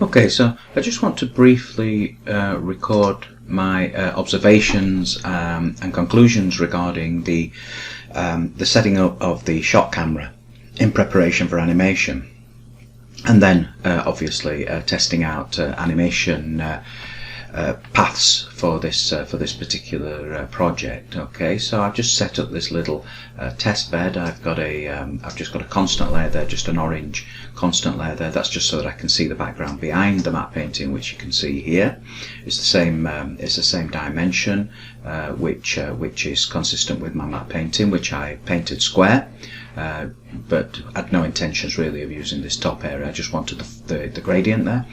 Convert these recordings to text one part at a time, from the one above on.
Okay, so I just want to briefly record my observations and conclusions regarding the setting up of the shot camera in preparation for animation, and then obviously testing out animation paths for this particular project. Okay, so I've just set up this little test bed. I've just got a constant layer there, just an orange constant layer there. That's just so that I can see the background behind the matte painting, which you can see here. It's the same dimension, which is consistent with my matte painting, which I painted square. But I had no intentions really of using this top area. I just wanted the gradient there.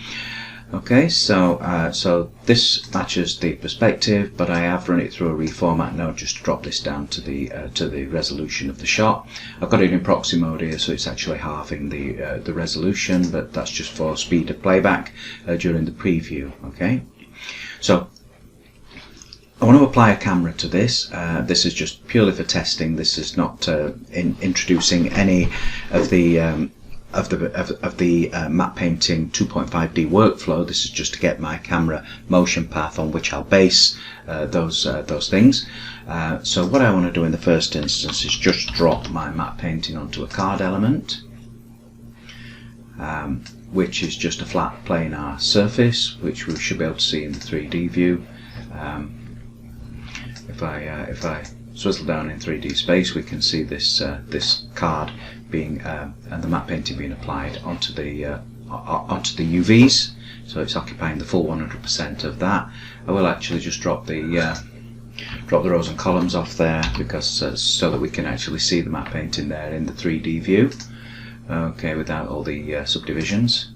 Okay, so this matches the perspective, but I have run it through a reformat now just to drop this down to the resolution of the shot. I've got it in proxy mode here, so it's actually halving the resolution, but that's just for speed of playback during the preview. Okay, so I want to apply a camera to this. This is just purely for testing. This is not introducing any of the matte painting 2.5D workflow. This is just to get my camera motion path on which I'll base those things. So what I want to do in the first instance is just drop my matte painting onto a card element, which is just a flat planar surface, which we should be able to see in the 3D view. If I swizzle down in 3D space, we can see this card being and the matte painting being applied onto the UVs, so it's occupying the full 100% of that. I will actually just drop the rows and columns off there, because so that we can actually see the matte painting there in the 3D view. Okay, without all the subdivisions.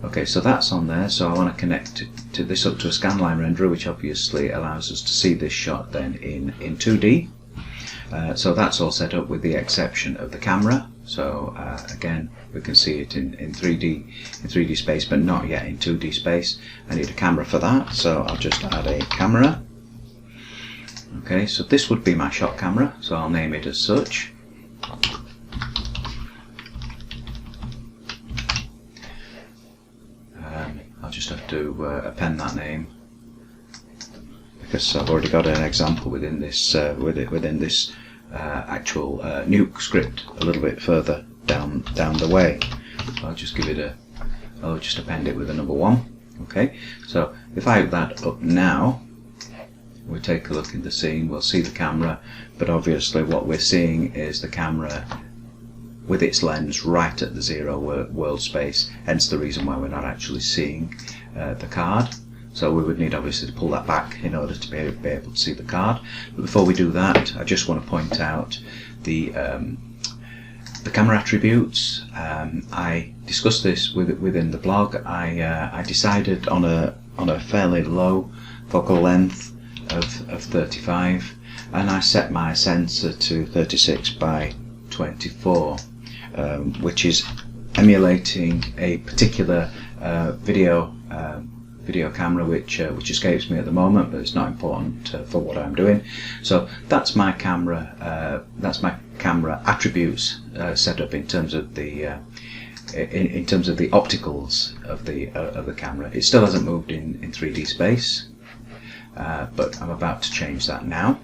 Okay, so that's on there. So I want to connect this up to a scanline renderer, which obviously allows us to see this shot then in 2D. So that's all set up with the exception of the camera. So again, we can see it in 3D space, but not yet in 2D space. I need a camera for that, so I'll just add a camera. Okay, so this would be my shot camera, so I'll name it as such. I'll just have to append that name, because I've already got an example within this actual nuke script a little bit further down the way. So I'll just I'll just append it with a number 1. Okay, so if I hook that up now, we take a look in the scene, we'll see the camera, but obviously what we're seeing is the camera with its lens right at the 0 world space, hence the reason why we're not actually seeing the card. So we would need obviously to pull that back in order to be able to see the card. But before we do that, I just want to point out the camera attributes. I discussed this within the blog. I decided on a fairly low focal length of 35, and I set my sensor to 36 by 24, which is emulating a particular video camera which escapes me at the moment, but it's not important for what I'm doing. So that's my camera. That's my camera attributes set up in terms of the opticals of the camera. It still hasn't moved in 3D space, but I'm about to change that now.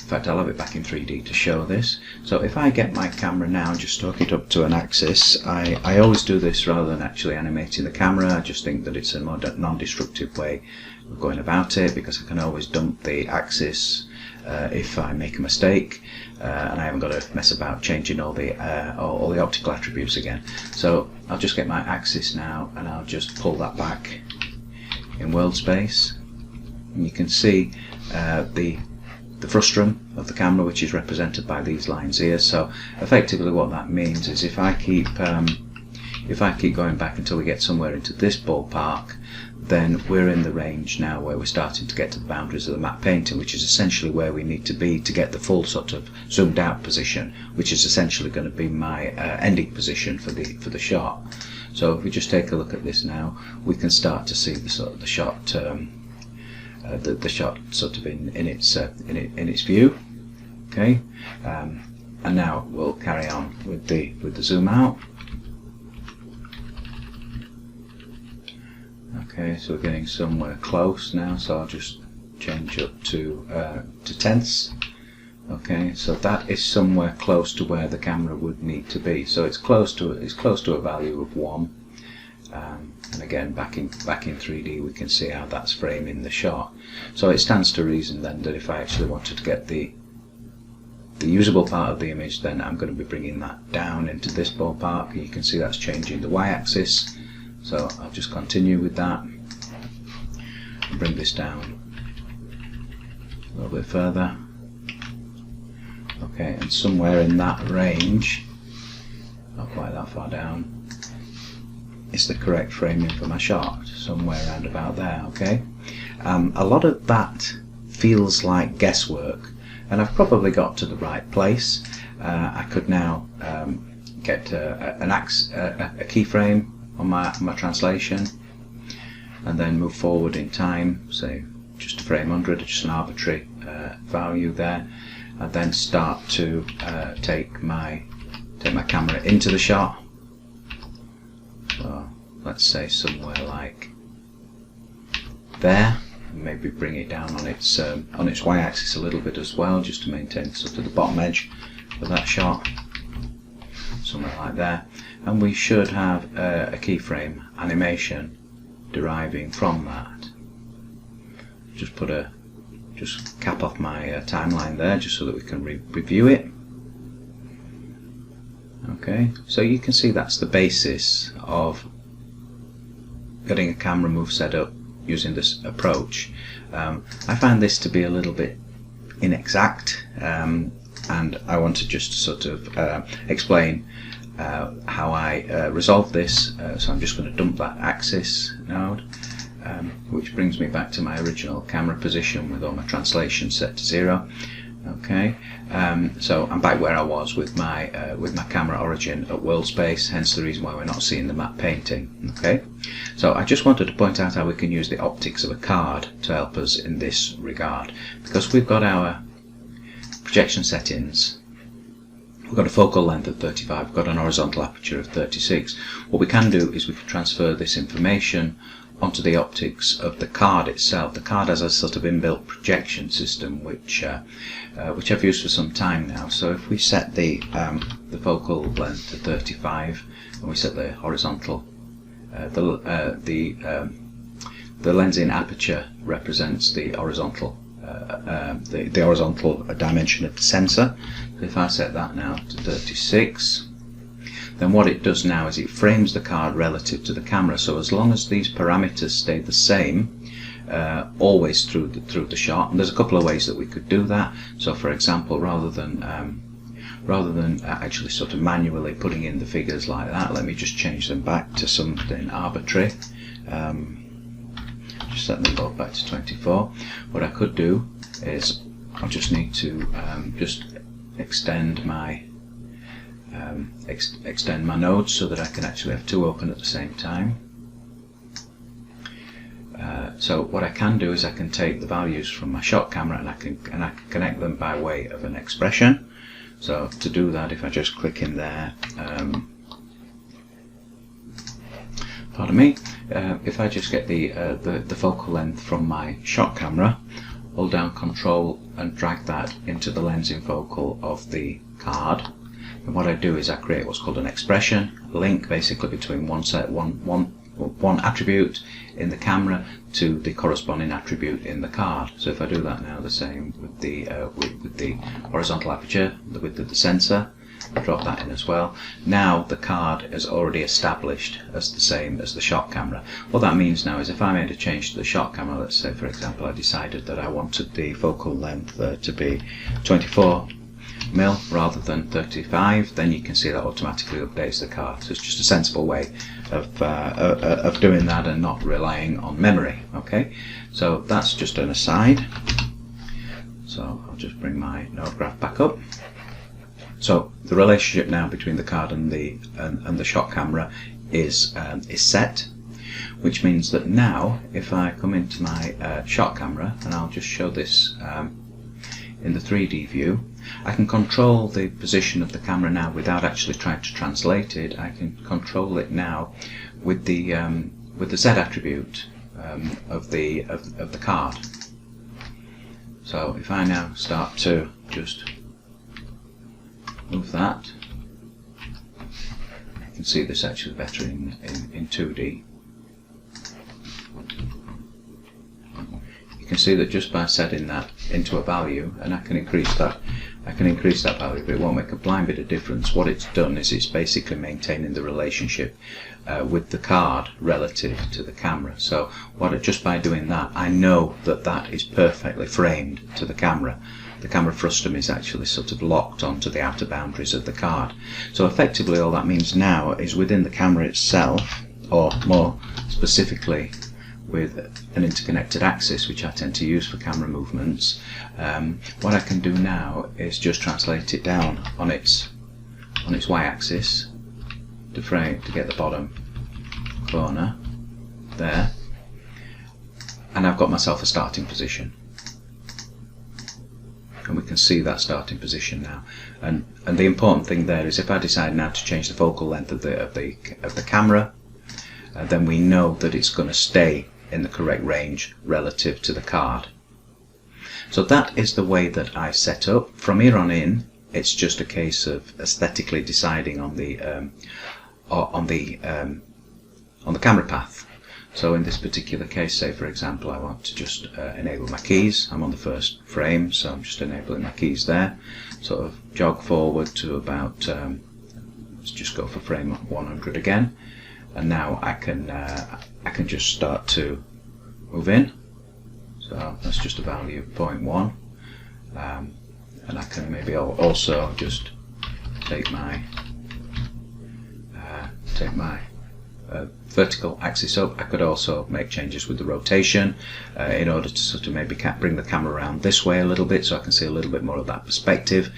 In fact, I'll have it back in 3D to show this. So if I get my camera now and just hook it up to an axis, I always do this rather than actually animating the camera. I just think that it's a more non-destructive way of going about it, because I can always dump the axis if I make a mistake, and I haven't got to mess about changing all the optical attributes again. So I'll just get my axis now, and I'll just pull that back in world space, and you can see the frustum of the camera, which is represented by these lines here. So effectively what that means is if I keep going back until we get somewhere into this ballpark, then we're in the range now where we're starting to get to the boundaries of the matte painting, which is essentially where we need to be to get the full sort of zoomed out position, which is essentially going to be my ending position for the shot. So if we just take a look at this now, we can start to see the shot sort of in its view. Okay, and now we'll carry on with the zoom out. Okay, so we're getting somewhere close now, so I'll just change up to tenths. Okay, so that is somewhere close to where the camera would need to be. So it's close to a value of 1. And again, back in 3D, we can see how that's framing the shot. So it stands to reason then that if I actually wanted to get the usable part of the image, then I'm going to be bringing that down into this ballpark. You can see that's changing the y-axis. So I'll just continue with that and bring this down a little bit further. Okay, and somewhere in that range, not quite that far down, is the correct framing for my shot, somewhere around about there. Okay, a lot of that feels like guesswork, and I've probably got to the right place. I could now get a keyframe on my translation, and then move forward in time, say just a frame 100, just an arbitrary value there, and then start to take my camera into the shot. So let's say somewhere like there, and maybe bring it down on its y-axis a little bit as well, just to maintain sort of the bottom edge of that shot, somewhere like there. And we should have a keyframe animation deriving from that. Just cap off my timeline there, just so that we can review it. Okay, so you can see that's the basis of getting a camera move set up using this approach. I find this to be a little bit inexact, and I want to just sort of explain how I resolve this. So I'm just going to dump that axis node, which brings me back to my original camera position with all my translation set to 0. Okay, so I'm back where I was with my camera origin at world space, hence the reason why we're not seeing the map painting. Okay, so I just wanted to point out how we can use the optics of a card to help us in this regard, because we've got our projection settings. We've got a focal length of 35, we've got an horizontal aperture of 36. What we can do is we can transfer this information onto the optics of the card itself. The card has a sort of inbuilt projection system which I've used for some time now. So if we set the focal length to 35 and we set the horizontal, the lensing aperture represents the horizontal the horizontal dimension of the sensor. So if I set that now to 36, then what it does now is it frames the card relative to the camera. So as long as these parameters stay the same always through the shot, and there's a couple of ways that we could do that. So for example, rather than actually sort of manually putting in the figures like that, let me just change them back to something arbitrary. Just set them both back to 24. What I could do is I just need to just extend my nodes so that I can actually have two open at the same time. So what I can do is I can take the values from my shot camera and I can connect them by way of an expression. So to do that, if I just click in there, pardon me, if I just get the focal length from my shot camera, hold down Control and drag that into the lensing focal of the card. And what I do is I create what's called an expression, a link basically between one attribute in the camera to the corresponding attribute in the card. So if I do that now, the same with the horizontal aperture, the width of the sensor, I drop that in as well. Now the card is already established as the same as the shot camera. What that means now is if I made a change to the shot camera, let's say for example I decided that I wanted the focal length to be 24mm rather than 35, then you can see that automatically updates the card. So it's just a sensible way of doing that and not relying on memory. Okay, so that's just an aside. So I'll just bring my node graph back up. So the relationship now between the card and the shot camera is set, which means that now if I come into my shot camera, and I'll just show this in the 3D view, I can control the position of the camera now without actually trying to translate it. I can control it now with the Z attribute. of the card. So if I now start to just move that, you can see this actually better in 2D. You can see that just by setting that into a value, and I can increase that value, but it won't make a blind bit of difference. What it's done is it's basically maintaining the relationship with the card relative to the camera. So just by doing that, I know that that is perfectly framed to the camera. The camera frustum is actually sort of locked onto the outer boundaries of the card. So effectively all that means now is within the camera itself, or more specifically with an interconnected axis, which I tend to use for camera movements, what I can do now is just translate it down on its y-axis to get the bottom corner there, and I've got myself a starting position, and we can see that starting position now. And the important thing there is if I decide now to change the focal length of the camera, then we know that it's going to stay in the correct range relative to the card. So that is the way that I set up. From here on in, it's just a case of aesthetically deciding on the camera path. So in this particular case, say for example, I want to just enable my keys. I'm on the first frame, so I'm just enabling my keys there. Sort of jog forward to about, let's just go for frame 100 again, and now I can just start to move in. So that's just a value of 0.1, and I can maybe also just take my vertical axis up. I could also make changes with the rotation in order to sort of maybe bring the camera around this way a little bit, so I can see a little bit more of that perspective,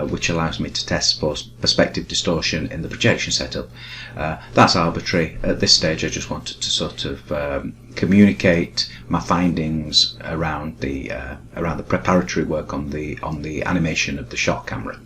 which allows me to test for perspective distortion in the projection setup. That's arbitrary. At this stage I just wanted to sort of communicate my findings around the preparatory work on the animation of the shot camera.